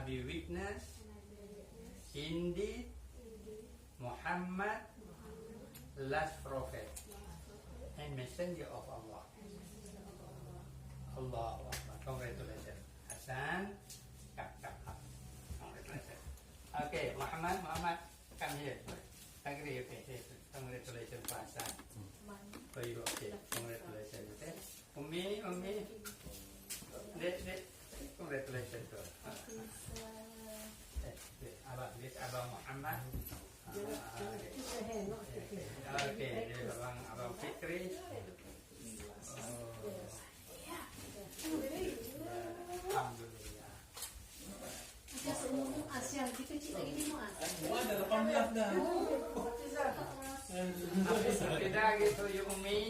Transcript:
be witness, indeed, Muhammad, last prophet and messenger of Allah. Allahu Akbar. Congratulations. Hasan. Congratulations. Okay, Muhammad, come here. Agree, okay. Congratulations, Pak Hasan. For you, okay. Congratulations, okay. Umi. Dek. Congratulations, tu. Abang Muhammad. Okay, Abang Fikri. Alhamdulillah. Asian, kita cik lagi tengok ah. Ada 18 dah. Tidak gitu, you Umi.